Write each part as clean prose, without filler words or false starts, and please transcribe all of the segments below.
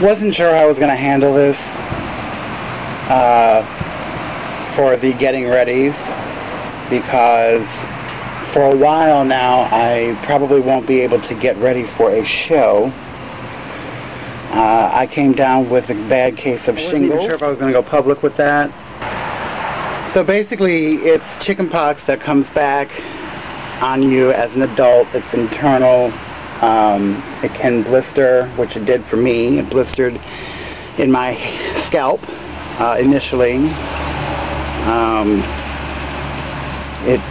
Wasn't sure how I was going to handle this for the getting readies, because for a while now I probably won't be able to get ready for a show. I came down with a bad case of shingles. I wasn't even sure if I was going to go public with that. So basically it's chickenpox that comes back on you as an adult. It's internal. It can blister, which it did for me. It blistered in my scalp initially. It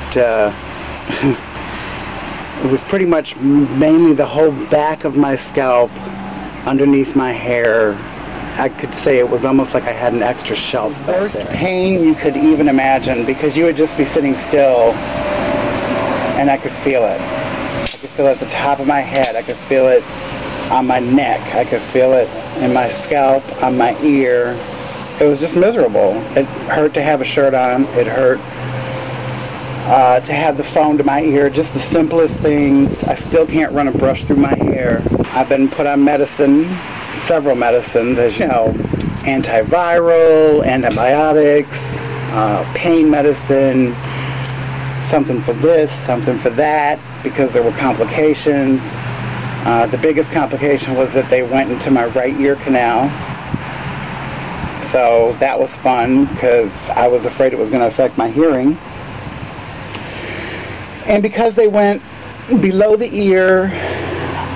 was pretty much mainly the whole back of my scalp, underneath my hair. I could say it was almost like I had an extra shelf. Worst pain you could even imagine, because you would just be sitting still and I could feel it. I could feel it at the top of my head. I could feel it on my neck. I could feel it in my scalp, on my ear. It was just miserable. It hurt to have a shirt on. It hurt to have the phone to my ear. Just the simplest things. I still can't run a brush through my hair. I've been put on medicine, several medicines, as you know, antiviral, antibiotics, pain medicine, something for this, something for that, because there were complications. The biggest complication was that they went into my right ear canal. So that was fun, because I was afraid it was going to affect my hearing. And because they went below the ear,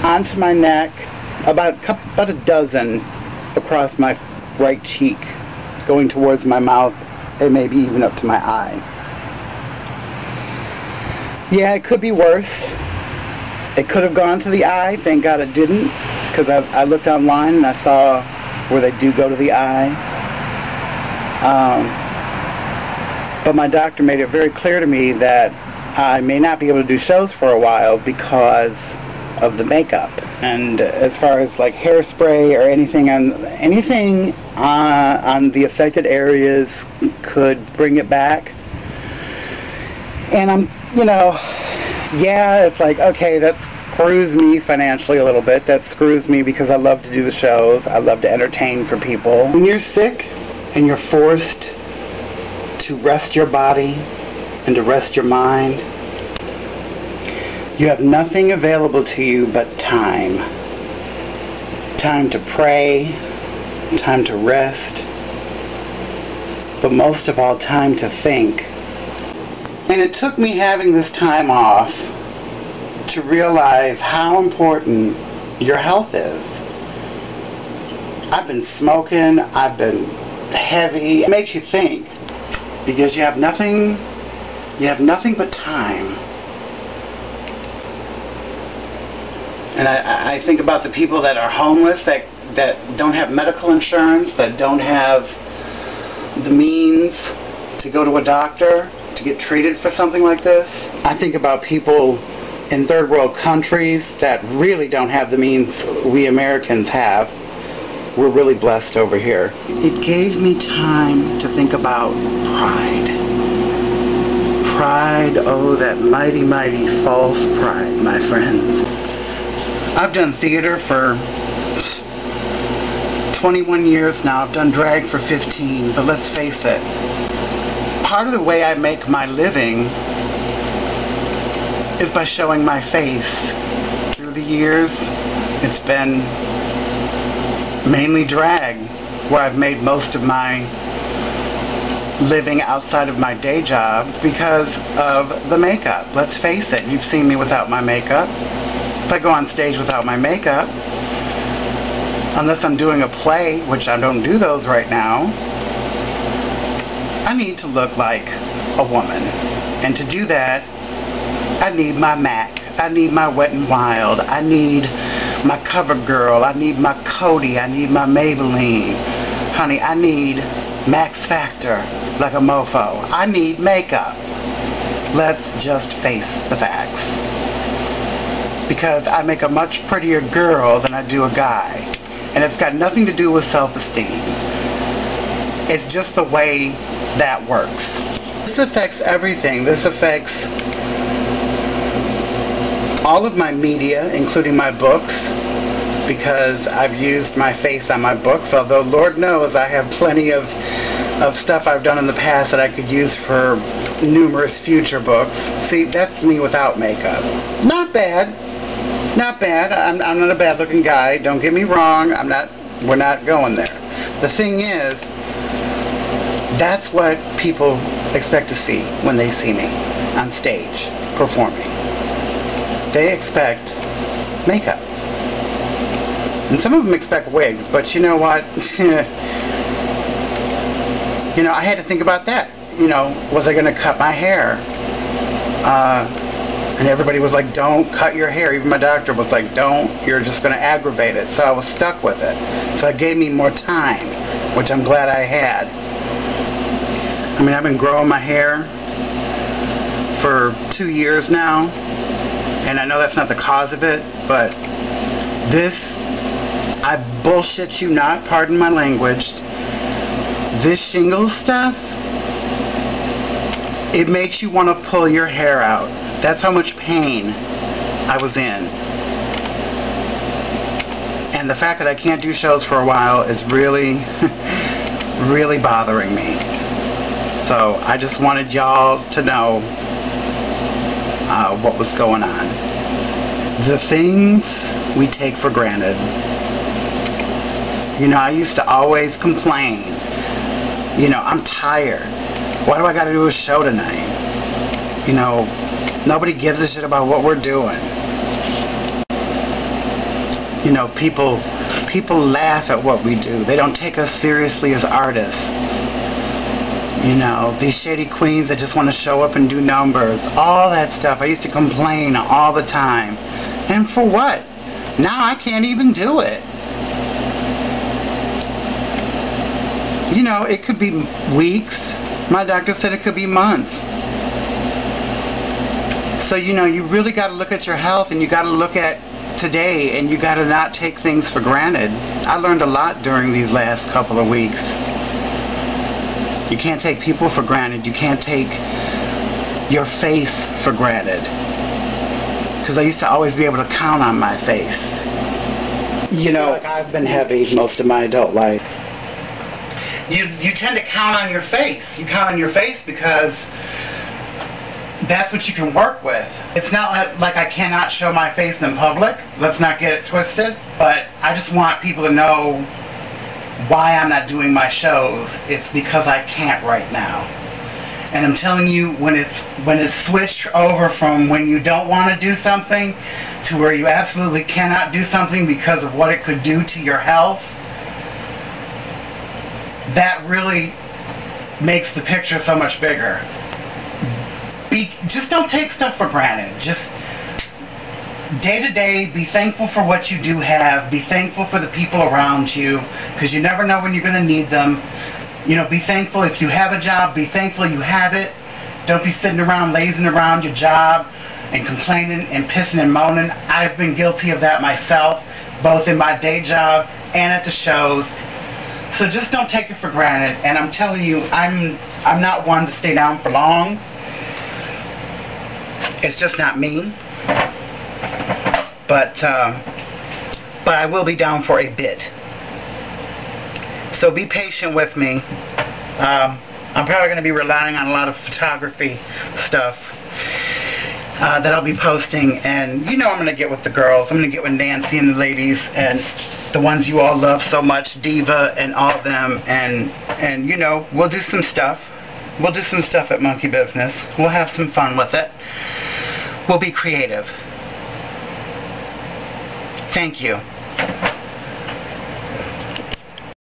onto my neck, about a dozen across my right cheek, going towards my mouth, and maybe even up to my eye. Yeah, it could be worse. It could have gone to the eye. Thank God it didn't, because I looked online and I saw where they do go to the eye. But my doctor made it very clear to me that I may not be able to do shows for a while because of the makeup. And as far as like hairspray or anything on the affected areas could bring it back. And I'm, you know, yeah, it's like, okay, that screws me financially a little bit. That screws me because I love to do the shows. I love to entertain for people. When you're sick and you're forced to rest your body and to rest your mind, you have nothing available to you but time. Time to pray, time to rest, but most of all, time to think. And it took me having this time off to realize how important your health is. I've been smoking, I've been heavy. It makes you think, because you have nothing but time. And I think about the people that are homeless, that don't have medical insurance, that don't have the means to go to a doctor to get treated for something like this. I think about people in third world countries that really don't have the means we Americans have. We're really blessed over here. It gave me time to think about pride. Pride, oh, that mighty, mighty false pride, my friends. I've done theater for 21 years now. I've done drag for 15, but let's face it, part of the way I make my living is by showing my face. Through the years, it's been mainly drag, where I've made most of my living outside of my day job because of the makeup. Let's face it, you've seen me without my makeup. If I go on stage without my makeup, unless I'm doing a play, which I don't do those right now, I need to look like a woman. And to do that, I need my MAC. I need my Wet n Wild. I need my CoverGirl. I need my Coty. I need my Maybelline. Honey, I need Max Factor like a mofo. I need makeup. Let's just face the facts. Because I make a much prettier girl than I do a guy. And it's got nothing to do with self-esteem. It's just the way that works. This affects everything. This affects all of my media, including my books, because I've used my face on my books, although Lord knows I have plenty of stuff I've done in the past that I could use for numerous future books. See, that's me without makeup. Not bad. Not bad. I'm not a bad looking guy. Don't get me wrong. We're not going there. The thing is, that's what people expect to see when they see me on stage performing. They expect makeup. And some of them expect wigs, but you know what? You know, I had to think about that. You know, was I going to cut my hair? And everybody was like, don't cut your hair. Even my doctor was like, don't. You're just going to aggravate it. So I was stuck with it. So it gave me more time, which I'm glad I had. I mean, I've been growing my hair for 2 years now. And I know that's not the cause of it, but this, I bullshit you not, pardon my language, this shingles stuff, it makes you want to pull your hair out. That's how much pain I was in. And the fact that I can't do shows for a while is really, really bothering me. So I just wanted y'all to know what was going on. The things we take for granted. You know, I used to always complain. You know, I'm tired. Why do I got to do a show tonight? You know, nobody gives a shit about what we're doing. You know, people laugh at what we do. They don't take us seriously as artists. You know, these shady queens that just want to show up and do numbers. All that stuff. I used to complain all the time. And for what? Now I can't even do it. You know, it could be weeks. My doctor said it could be months. So, you know, you really got to look at your health, and you got to look at today, and you got to not take things for granted. I learned a lot during these last couple of weeks. You can't take people for granted. You can't take your face for granted. Because I used to always be able to count on my face. You know, like I've been heavy most of my adult life. You tend to count on your face. You count on your face because that's what you can work with. It's not like I cannot show my face in public. Let's not get it twisted. But I just want people to know why I'm not doing my shows. It's because I can't right now. And I'm telling you, when it's switched over from when you don't want to do something to where you absolutely cannot do something because of what it could do to your health, that really makes the picture so much bigger. Just don't take stuff for granted. Just day to day, be thankful for what you do have. Be thankful for the people around you, because you never know when you're going to need them. You know, be thankful if you have a job. Be thankful you have it. Don't be sitting around lazing around your job and complaining and pissing and moaning. I've been guilty of that myself, both in my day job and at the shows. So just don't take it for granted. And I'm telling you, I'm not one to stay down for long. It's just not me. But I will be down for a bit. So be patient with me. I'm probably going to be relying on a lot of photography stuff that I'll be posting. And you know I'm going to get with the girls. I'm going to get with Nancy and the ladies and the ones you all love so much, Diva and all of them. And you know, we'll do some stuff. We'll do some stuff at Monkey Business. We'll have some fun with it. We'll be creative. Thank you.